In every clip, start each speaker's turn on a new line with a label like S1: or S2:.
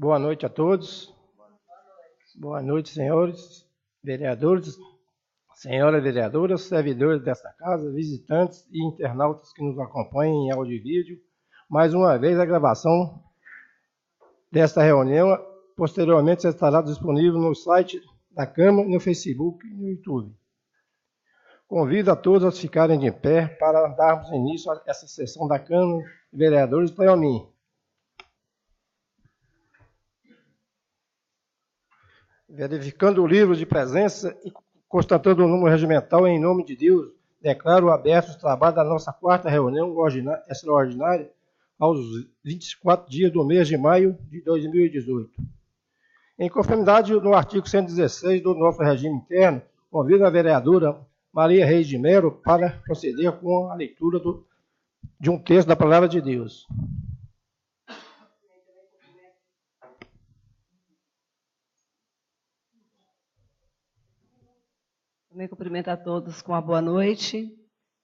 S1: Boa noite a todos. Boa noite, senhores vereadores, senhoras vereadoras, servidores desta casa, visitantes e internautas que nos acompanham em áudio e vídeo. Mais uma vez, a gravação desta reunião, posteriormente, estará disponível no site da Câmara, no Facebook e no YouTube. Convido a todos a ficarem de pé para darmos início a essa sessão da Câmara de Vereadores de Planhonim. Verificando o livro de presença e constatando o número regimental, em nome de Deus, declaro aberto os trabalhos da nossa quarta reunião extraordinária aos 24 dias do mês de maio de 2018. Em conformidade no artigo 116 do nosso regime interno, convido a vereadora Maria Reis de Melo para proceder com a leitura de um texto da Palavra de Deus.
S2: Também cumprimento a todos com uma boa noite.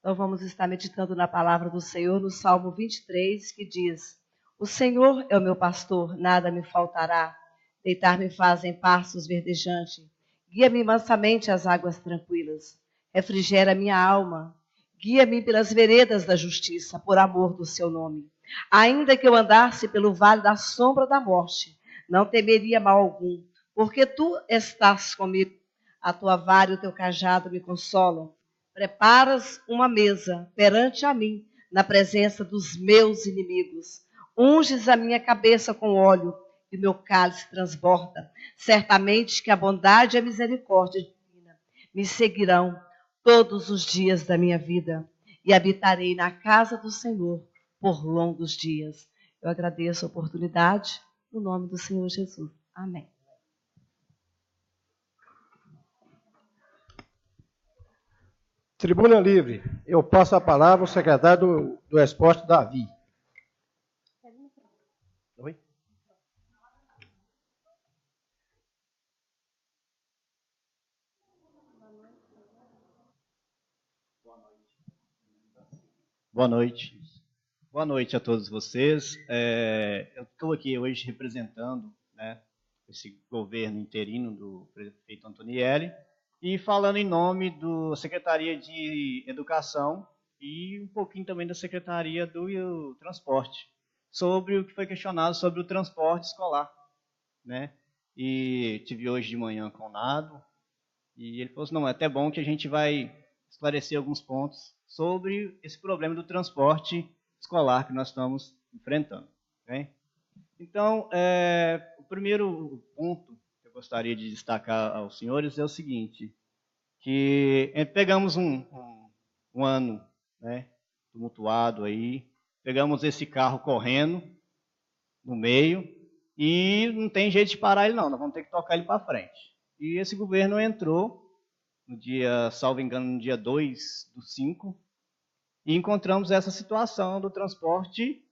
S2: Então vamos estar meditando na palavra do Senhor no Salmo 23, que diz: O Senhor é o meu pastor, nada me faltará. Deitar-me faz em pastos verdejantes. Guia-me mansamente às águas tranquilas. Refrigera minha alma. Guia-me pelas veredas da justiça, por amor do seu nome. Ainda que eu andasse pelo vale da sombra da morte, não temeria mal algum, porque tu estás comigo. A tua vara e o teu cajado me consolam. Preparas uma mesa perante a mim, na presença dos meus inimigos. Unges a minha cabeça com óleo, e o meu cálice transborda. Certamente que a bondade e a misericórdia divina me seguirão todos os dias da minha vida, e habitarei na casa do Senhor por longos dias. Eu agradeço a oportunidade, no nome do Senhor Jesus. Amém.
S1: Tribuna Livre, eu passo a palavra ao secretário do Esporte, Davi. Oi?
S3: Boa noite. Boa noite a todos vocês. Eu estou aqui hoje representando, esse governo interino do prefeito Antonielli e falando em nome da Secretaria de Educação e um pouquinho também da Secretaria do Transporte, sobre o que foi questionado sobre o transporte escolar, né? E tive hoje de manhã com o Nado, e ele falou assim, não, é até bom que a gente vai esclarecer alguns pontos sobre esse problema do transporte escolar que nós estamos enfrentando. Okay? Então, o primeiro ponto que eu gostaria de destacar aos senhores é o seguinte, que pegamos um ano, né, tumultuado aí, pegamos esse carro correndo no meio e não tem jeito de parar ele não, nós vamos ter que tocar ele para frente. E esse governo entrou no dia, salvo engano, no dia 2/5, e encontramos essa situação do transporte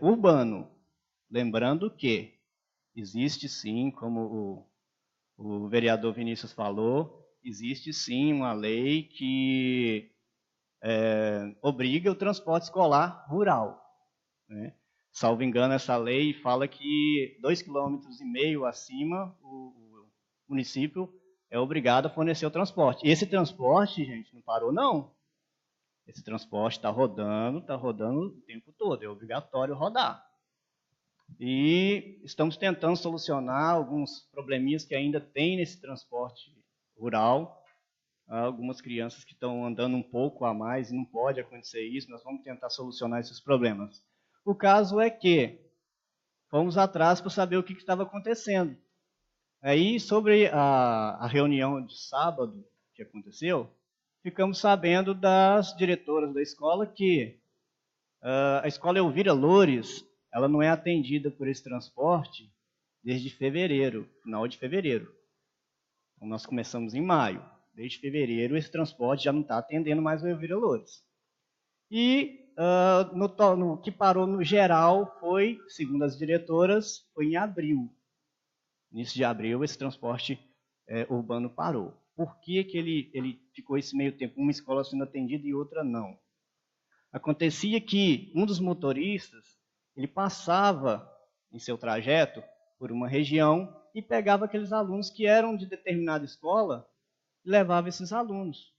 S3: urbano. Lembrando que existe sim, como o vereador Vinícius falou, existe sim uma lei que obriga o transporte escolar rural. Né? Salvo engano, essa lei fala que 2,5 km acima o município é obrigado a fornecer o transporte. E esse transporte, gente, não parou não. Esse transporte está rodando o tempo todo, é obrigatório rodar. E estamos tentando solucionar alguns probleminhas que ainda tem nesse transporte rural. Há algumas crianças que estão andando um pouco a mais e não pode acontecer isso, nós vamos tentar solucionar esses problemas. O caso é que fomos atrás para saber o que estava acontecendo. Aí, sobre a reunião de sábado que aconteceu, ficamos sabendo das diretoras da escola que a escola Elvira Loures, ela não é atendida por esse transporte desde fevereiro, final de fevereiro. Então, nós começamos em maio. Desde fevereiro, esse transporte já não está atendendo mais o Elvira Loures. E no que parou no geral foi, segundo as diretoras, foi em abril. Início de abril, esse transporte urbano parou. Por que ele ficou esse meio tempo, uma escola sendo atendida e outra não? Acontecia que um dos motoristas, ele passava em seu trajeto por uma região e pegava aqueles alunos que eram de determinada escola e levava esses alunos.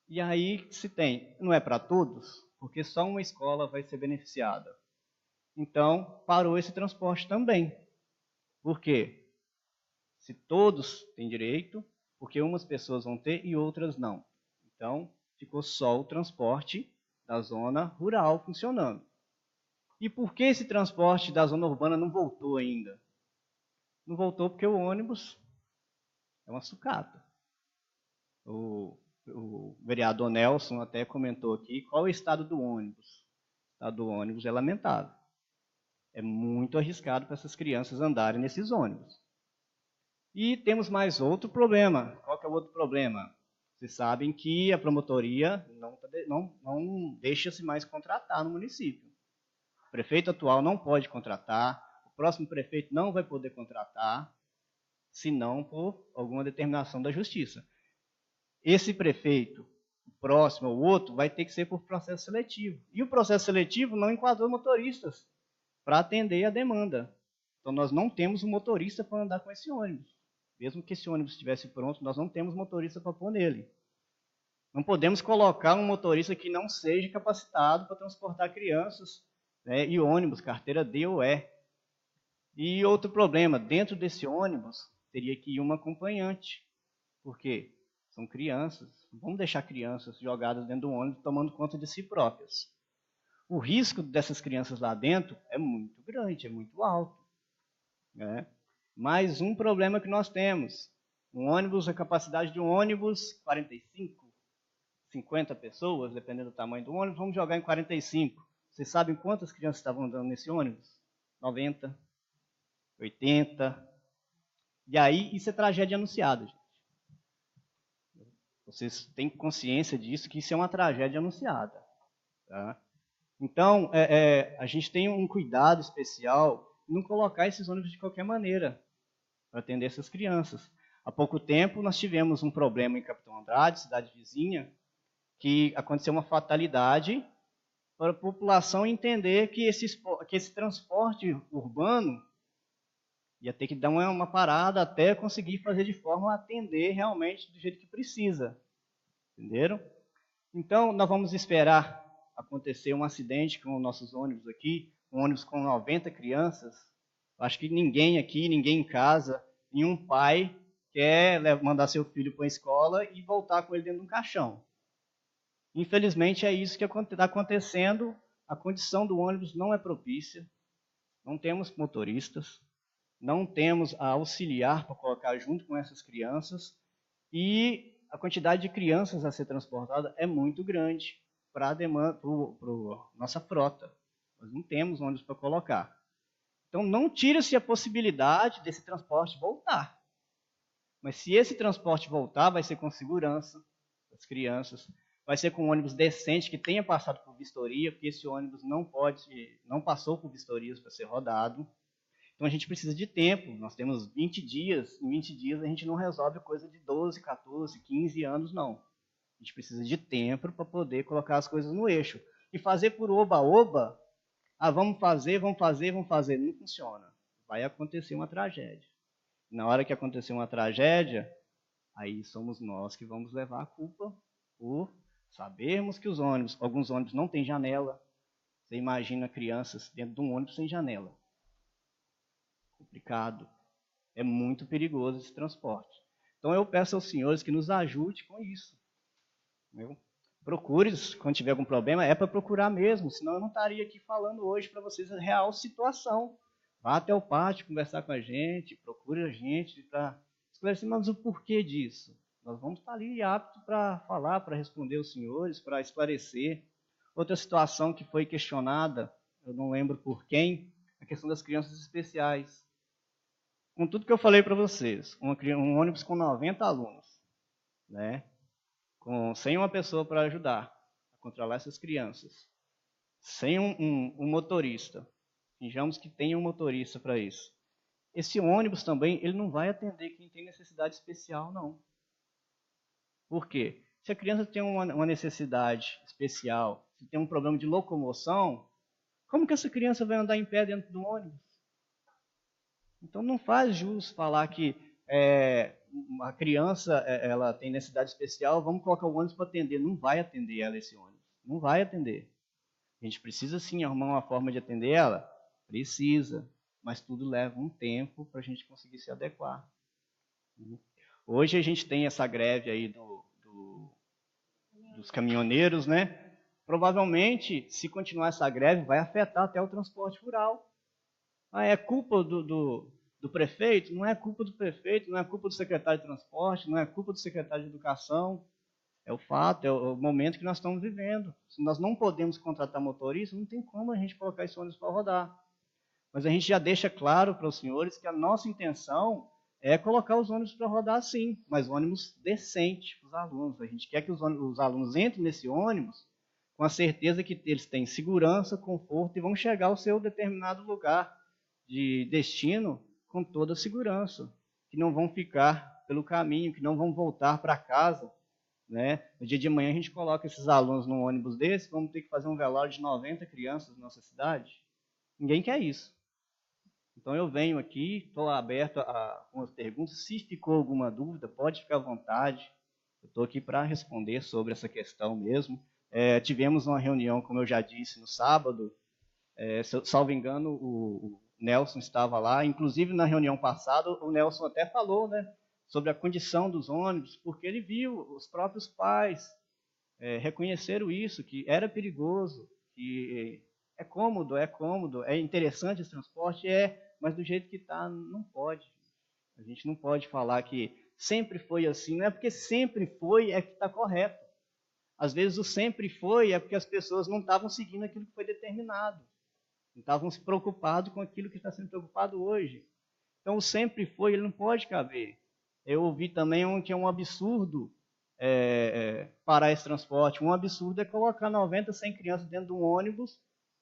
S3: E aí se tem, não é para todos, porque só uma escola vai ser beneficiada. Então, parou esse transporte também. Por quê? Se todos têm direito, porque umas pessoas vão ter e outras não. Então, ficou só o transporte da zona rural funcionando. E por que esse transporte da zona urbana não voltou ainda? Não voltou porque o ônibus é uma sucata. O vereador Nelson até comentou aqui qual é o estado do ônibus. O estado do ônibus é lamentável. É muito arriscado para essas crianças andarem nesses ônibus. E temos mais outro problema. Qual que é o outro problema? Vocês sabem que a promotoria não deixa-se mais contratar no município. O prefeito atual não pode contratar, o próximo prefeito não vai poder contratar, se não por alguma determinação da justiça. Esse prefeito, o próximo ou outro, vai ter que ser por processo seletivo. E o processo seletivo não enquadrou motoristas para atender a demanda. Então, nós não temos um motorista para andar com esse ônibus. Mesmo que esse ônibus estivesse pronto, nós não temos motorista para pôr nele. Não podemos colocar um motorista que não seja capacitado para transportar crianças, né, e ônibus, carteira D ou E. E outro problema, dentro desse ônibus, teria que ir uma acompanhante. Por quê? São crianças. Não vamos deixar crianças jogadas dentro do ônibus tomando conta de si próprias. O risco dessas crianças lá dentro é muito grande, é muito alto. Né? Mais um problema que nós temos. Um ônibus, a capacidade de um ônibus, 45, 50 pessoas, dependendo do tamanho do ônibus, vamos jogar em 45. Vocês sabem quantas crianças estavam andando nesse ônibus? 90, 80. E aí, isso é tragédia anunciada, gente. Vocês têm consciência disso, que isso é uma tragédia anunciada. Tá? Então, a gente tem um cuidado especial em não colocar esses ônibus de qualquer maneira para atender essas crianças. Há pouco tempo, nós tivemos um problema em Capitão Andrade, cidade vizinha, que aconteceu uma fatalidade para a população entender que esse transporte urbano ia ter que dar uma parada até conseguir fazer de forma a atender realmente do jeito que precisa. Entenderam? Então, nós vamos esperar acontecer um acidente com os nossos ônibus aqui, um ônibus com 90 crianças. Acho que ninguém aqui, ninguém em casa, nenhum pai quer mandar seu filho para a escola e voltar com ele dentro de um caixão. Infelizmente, é isso que está acontecendo. A condição do ônibus não é propícia. Não temos motoristas. Não temos a auxiliar para colocar junto com essas crianças. E a quantidade de crianças a ser transportada é muito grande para a demanda, para a nossa frota. Nós não temos ônibus para colocar. Então, não tira-se a possibilidade desse transporte voltar. Mas se esse transporte voltar, vai ser com segurança das crianças, vai ser com um ônibus decente que tenha passado por vistoria, porque esse ônibus não passou por vistorias para ser rodado. Então a gente precisa de tempo, nós temos 20 dias, em 20 dias a gente não resolve coisa de 12, 14, 15 anos, não. A gente precisa de tempo para poder colocar as coisas no eixo. E fazer por oba-oba, vamos fazer, não funciona. Vai acontecer uma tragédia. Na hora que acontecer uma tragédia, aí somos nós que vamos levar a culpa por sabermos que alguns ônibus não têm janela. Você imagina crianças dentro de um ônibus sem janela. Complicado. É muito perigoso esse transporte. Então eu peço aos senhores que nos ajude com isso. Procure, quando tiver algum problema, é para procurar mesmo, senão eu não estaria aqui falando hoje para vocês a real situação. Vá até o pátio conversar com a gente, procure a gente para esclarecer, mas o porquê disso. Nós vamos estar ali aptos para falar, para responder aos senhores, para esclarecer. Outra situação que foi questionada, eu não lembro por quem, a questão das crianças especiais. Com tudo que eu falei para vocês, um ônibus com 90 alunos, né? Sem uma pessoa para ajudar a controlar essas crianças, sem um motorista, finjamos que tem um motorista para isso. Esse ônibus também, ele não vai atender quem tem necessidade especial, não. Por quê? Se a criança tem uma necessidade especial, se tem um problema de locomoção, Como que essa criança vai andar em pé dentro do ônibus? Então não faz jus falar que a criança ela tem necessidade especial, vamos colocar o ônibus para atender. Não vai atender ela esse ônibus. Não vai atender. A gente precisa sim arrumar uma forma de atender ela? Precisa. Mas tudo leva um tempo para a gente conseguir se adequar. Hoje a gente tem essa greve aí dos caminhoneiros, né? Provavelmente, se continuar essa greve, vai afetar até o transporte rural. É culpa do prefeito? Não é culpa do prefeito, não é culpa do secretário de transporte, não é culpa do secretário de educação. É o fato, é o momento que nós estamos vivendo. Se nós não podemos contratar motorista, não tem como a gente colocar esse ônibus para rodar. Mas a gente já deixa claro para os senhores que a nossa intenção é colocar os ônibus para rodar sim, mas ônibus decente para os alunos. A gente quer que os alunos entrem nesse ônibus com a certeza que eles têm segurança, conforto e vão chegar ao seu determinado lugar de destino com toda a segurança, que não vão ficar pelo caminho, que não vão voltar para casa. Né? No dia de manhã a gente coloca esses alunos num ônibus desse, vamos ter que fazer um velório de 90 crianças na nossa cidade. Ninguém quer isso. Então eu venho aqui, estou aberto a algumas perguntas. Se ficou alguma dúvida, pode ficar à vontade. Eu estou aqui para responder sobre essa questão mesmo. Tivemos uma reunião, como eu já disse, no sábado. Salvo engano, o Nelson estava lá. Inclusive, na reunião passada, o Nelson até falou, né, sobre a condição dos ônibus, porque ele viu os próprios pais reconheceram isso, que era perigoso, que é cômodo, é interessante esse transporte, mas do jeito que está, não pode. A gente não pode falar que sempre foi assim, não é porque sempre foi que está correto. Às vezes o sempre foi porque as pessoas não estavam seguindo aquilo que foi determinado. Não estavam se preocupados com aquilo que está sendo preocupado hoje. Então, o sempre foi, ele não pode caber. Eu ouvi também que é um absurdo parar esse transporte. Um absurdo é colocar 90, 100 crianças dentro de um ônibus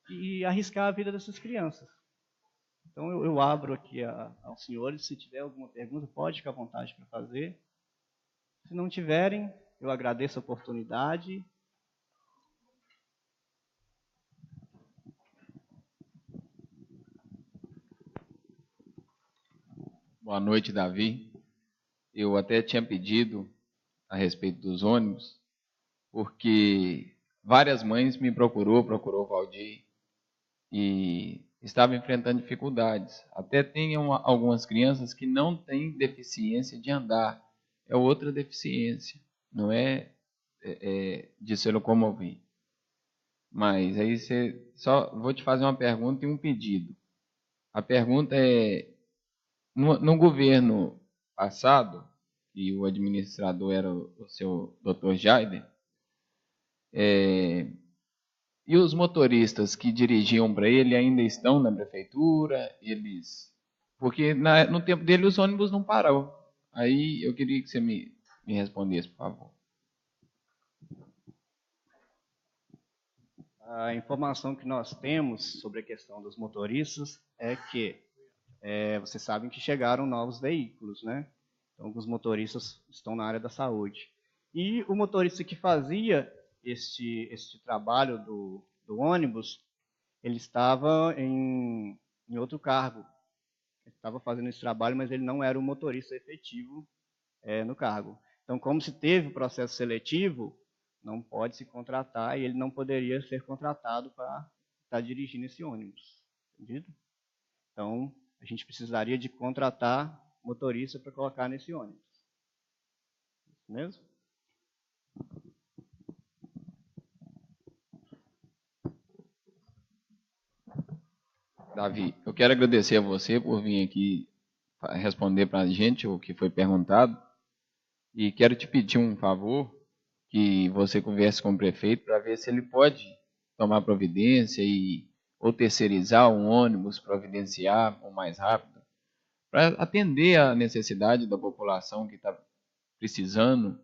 S3: e arriscar a vida dessas crianças. Então, eu abro aqui aos senhores. Se tiver alguma pergunta, pode ficar à vontade para fazer. Se não tiverem, eu agradeço a oportunidade.
S4: Boa noite, Davi. Eu até tinha pedido a respeito dos ônibus, porque várias mães me procurou o Valdir, e estavam enfrentando dificuldades. Até tem algumas crianças que não têm deficiência de andar, é outra deficiência, não é de se locomover. Mas aí só vou te fazer uma pergunta e um pedido. A pergunta é: no governo passado, e o administrador era o seu Dr. Jaider, e os motoristas que dirigiam para ele ainda estão na prefeitura? Porque no tempo dele os ônibus não pararam. Aí eu queria que você me respondesse, por favor.
S3: A informação que nós temos sobre a questão dos motoristas é que vocês sabem que chegaram novos veículos, né? Então, os motoristas estão na área da saúde. E o motorista que fazia este trabalho do ônibus, ele estava em outro cargo. Ele estava fazendo esse trabalho, mas ele não era o motorista efetivo no cargo. Então, como se teve o processo seletivo, não pode se contratar e ele não poderia ser contratado para estar dirigindo esse ônibus. Entendido? Então, a gente precisaria de contratar motorista para colocar nesse ônibus. Isso mesmo?
S4: Davi, eu quero agradecer a você por vir aqui responder para a gente o que foi perguntado. E quero te pedir um favor, que você converse com o prefeito para ver se ele pode tomar providência ou terceirizar um ônibus, providenciar o mais rápido, para atender a necessidade da população que está precisando,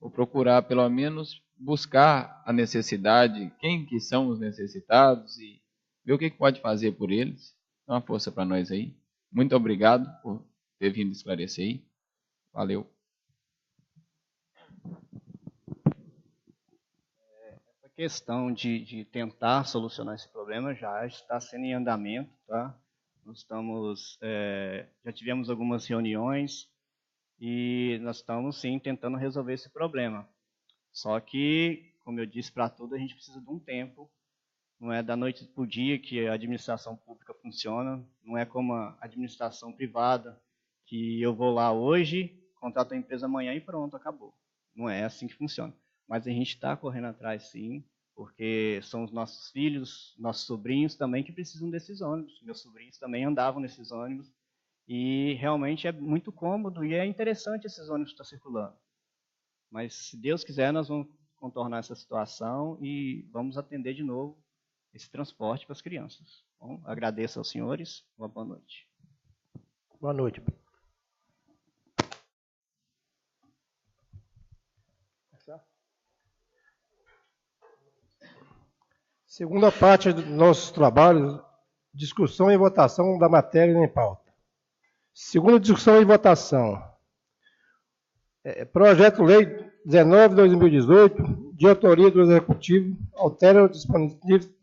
S4: ou procurar pelo menos buscar a necessidade, quem que são os necessitados e ver o que pode fazer por eles. Dá uma força para nós aí. Muito obrigado por ter vindo esclarecer aí. Valeu.
S3: questão de tentar solucionar esse problema já está sendo em andamento, tá? Nós estamos, já tivemos algumas reuniões e nós estamos, sim, tentando resolver esse problema. Só que, como eu disse, para tudo a gente precisa de um tempo. Não é da noite para o dia que a administração pública funciona, não é como a administração privada, que eu vou lá hoje, contrato a empresa amanhã e pronto, acabou. Não é assim que funciona. Mas a gente está correndo atrás, sim, porque são os nossos filhos, nossos sobrinhos também que precisam desses ônibus. Meus sobrinhos também andavam nesses ônibus e realmente é muito cômodo e é interessante esses ônibus estar circulando. Mas, se Deus quiser, nós vamos contornar essa situação e vamos atender de novo esse transporte para as crianças. Bom, agradeço aos senhores. Uma boa noite.
S1: Boa noite. Segunda parte do nosso trabalho, discussão e votação da matéria em pauta. Segunda discussão e votação. Projeto-Lei 19/2018, de autoria do Executivo, altera o dispositivo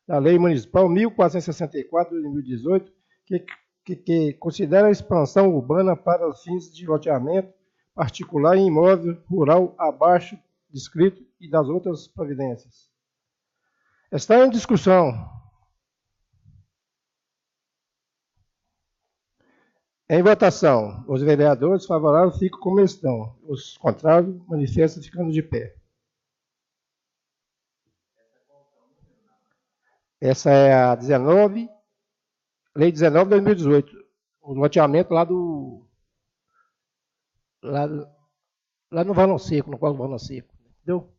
S1: da Lei Municipal 1464/2018, que considera a expansão urbana para os fins de loteamento particular em imóvel rural abaixo descrito e das outras providências. Está em discussão. Em votação, os vereadores favoráveis ficam como estão. Os contrários manifestam ficando de pé. Essa é a 19, Lei 19/2018. O loteamento lá no Valão Seco, no qual Valão Seco. Entendeu?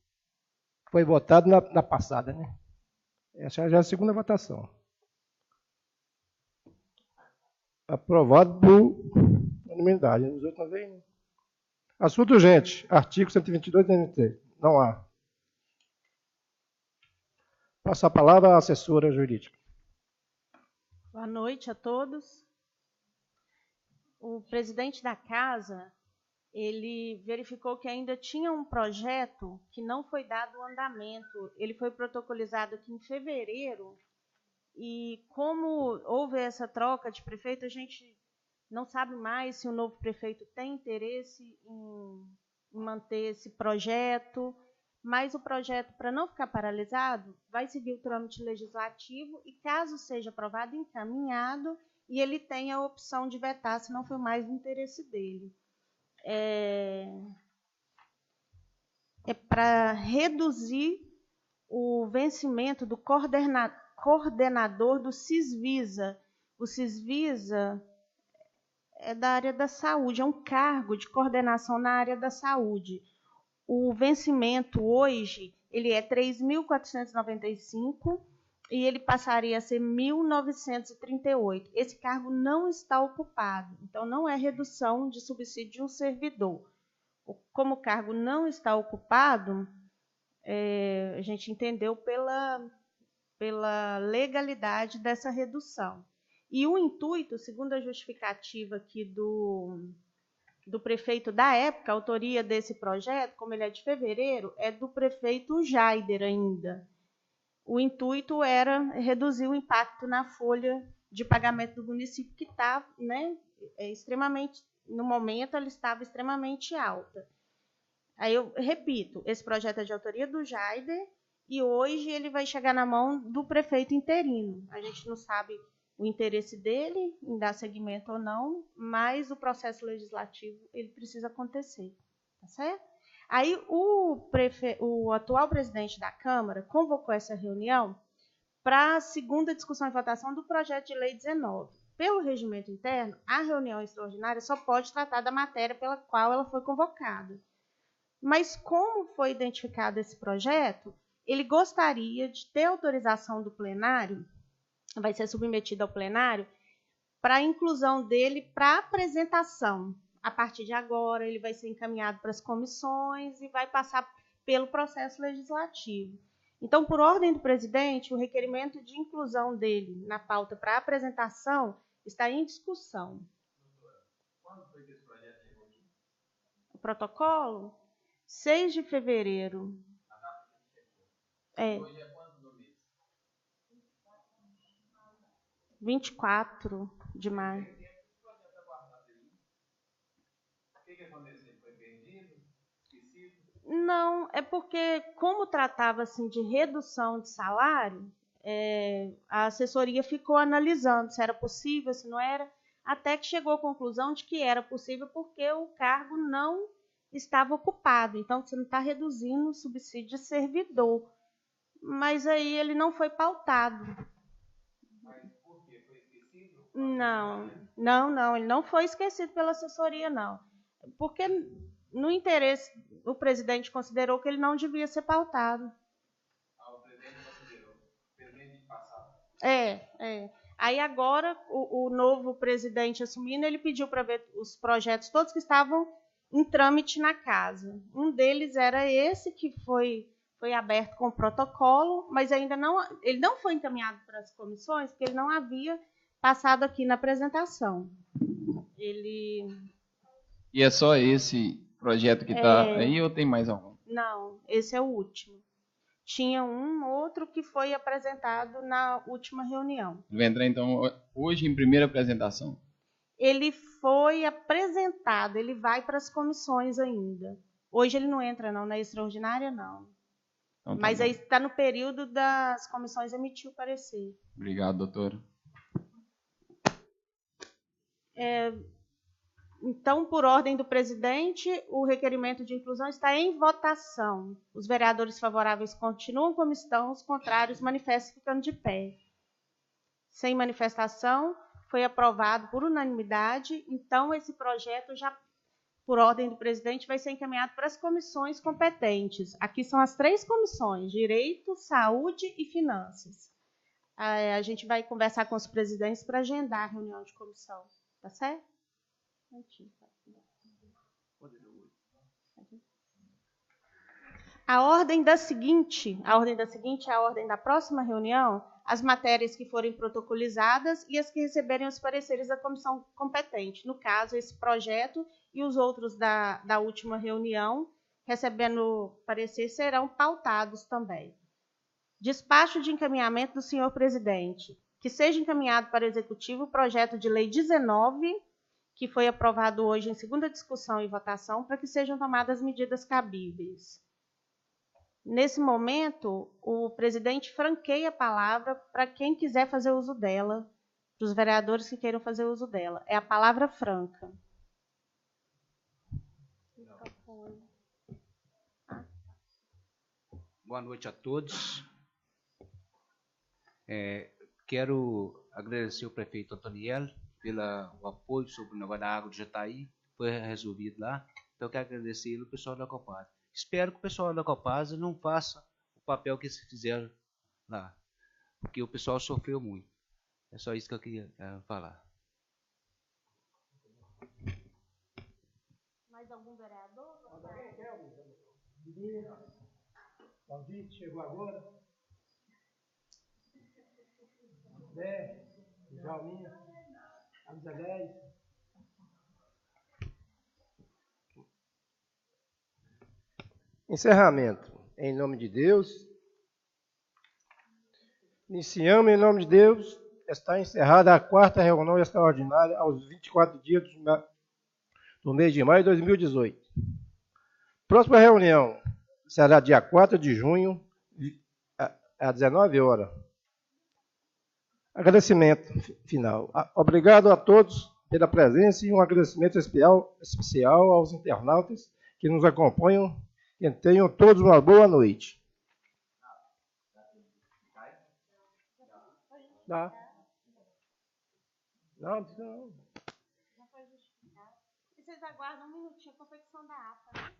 S1: Foi votado na passada, né? Essa já é a segunda votação. Aprovado por unanimidade. Os outros não veem. Assunto urgente. Artigo 122 da NT. Não há. Passo a palavra à assessora jurídica.
S5: Boa noite a todos. O presidente da casa, ele verificou que ainda tinha um projeto que não foi dado andamento. Ele foi protocolizado aqui em fevereiro e como houve essa troca de prefeito, a gente não sabe mais se o novo prefeito tem interesse em manter esse projeto, mas o projeto, para não ficar paralisado, vai seguir o trâmite legislativo e, caso seja aprovado, encaminhado, e ele tem a opção de vetar se não for mais do interesse dele. É para reduzir o vencimento do coordenador do Cisvisa. O Cisvisa é da área da saúde, é um cargo de coordenação na área da saúde. O vencimento hoje ele é 3.495 e ele passaria a ser 1.938. Esse cargo não está ocupado, então não é redução de subsídio de um servidor. Como o cargo não está ocupado, a gente entendeu pela legalidade dessa redução. E o intuito, segundo a justificativa aqui do prefeito da época, a autoria desse projeto, como ele é de fevereiro, é do prefeito Jaider ainda. O intuito era reduzir o impacto na folha de pagamento do município, que está, né, extremamente, no momento, ela estava extremamente alta. Aí eu repito, esse projeto é de autoria do Jaider e hoje ele vai chegar na mão do prefeito interino. A gente não sabe o interesse dele em dar seguimento ou não, mas o processo legislativo ele precisa acontecer, tá certo? Aí o atual presidente da Câmara convocou essa reunião para a segunda discussão e votação do projeto de lei 19. Pelo regimento interno, a reunião extraordinária só pode tratar da matéria pela qual ela foi convocada. Mas como foi identificado esse projeto, ele gostaria de ter autorização do plenário, vai ser submetido ao plenário, para a inclusão dele para apresentação. A partir de agora, ele vai ser encaminhado para as comissões e vai passar pelo processo legislativo. Então, por ordem do presidente, o requerimento de inclusão dele na pauta para apresentação está em discussão.
S4: Quando foi que esse projeto chegou aqui?
S5: O protocolo? 6 de fevereiro.
S4: A
S5: É. 24 de maio.
S4: O que aconteceu? Foi perdido? Esquecido?
S5: Não, é porque, como tratava-se de redução de salário, a assessoria ficou analisando se era possível, se não era, até que chegou à conclusão de que era possível porque o cargo não estava ocupado. Então, você não está reduzindo o subsídio de servidor. Mas aí ele não foi pautado.
S4: Mas por quê? Foi esquecido?
S5: Não, ele não foi esquecido pela assessoria, não. Porque, no interesse, o presidente considerou que ele não devia ser pautado.
S4: Ah, o presidente considerou. O presidente passado.
S5: Aí agora, o novo presidente assumindo, ele pediu para ver os projetos todos que estavam em trâmite na casa. Um deles era esse que foi aberto com protocolo, mas ainda ele não foi encaminhado para as comissões, porque ele não havia passado aqui na apresentação.
S4: E é só esse projeto que está aí ou tem mais algum?
S5: Não, esse é o último. Tinha um outro que foi apresentado na última reunião.
S4: Ele vai entrar, então, hoje em primeira apresentação?
S5: Ele foi apresentado, ele vai para as comissões ainda. Hoje ele não entra, não, na extraordinária, não.
S4: Então, tá
S5: Mas
S4: bom.
S5: aí está no período das comissões emitir o parecer.
S4: Obrigado, doutora.
S5: Então, por ordem do presidente, o requerimento de inclusão está em votação. Os vereadores favoráveis continuam como estão, os contrários manifestam ficando de pé. Sem manifestação, foi aprovado por unanimidade, então esse projeto já, por ordem do presidente, vai ser encaminhado para as comissões competentes. Aqui são as 3 comissões: Direito, Saúde e Finanças. A gente vai conversar com os presidentes para agendar a reunião de comissão. Tá certo? A ordem da seguinte é a ordem da próxima reunião, as matérias que forem protocolizadas e as que receberem os pareceres da comissão competente. No caso, esse projeto e os outros da última reunião, recebendo parecer, serão pautados também. Despacho de encaminhamento do senhor presidente. Que seja encaminhado para o executivo o projeto de lei 19, que foi aprovado hoje em segunda discussão e votação, para que sejam tomadas medidas cabíveis. Nesse momento, o presidente franqueia a palavra para quem quiser fazer uso dela, para os vereadores que queiram fazer uso dela. É a palavra franca.
S6: Boa noite a todos. Quero agradecer ao prefeito Antoniel pelo apoio sobre o negócio da água do Jataí, foi resolvido lá. Então, eu quero agradecer ele e o pessoal da Copasa. Espero que o pessoal da Copasa não faça o papel que eles fizeram lá, porque o pessoal sofreu muito. É só isso que eu queria falar.
S5: Mais algum vereador?
S1: Valdir, chegou agora. Bé, Jalminha, camisa 10. Encerramento. Em nome de Deus. Iniciamos em nome de Deus. Está encerrada a 4ª reunião extraordinária aos 24 dias do mês de maio de 2018. Próxima reunião será dia 4 de junho, às 19 horas. Agradecimento final. Obrigado a todos pela presença e um agradecimento especial aos internautas que nos acompanham. E tenham todos uma boa noite. Dá. Não, não.
S5: Já foi justificado. E vocês aguardam um minutinho a confecção da ata, né?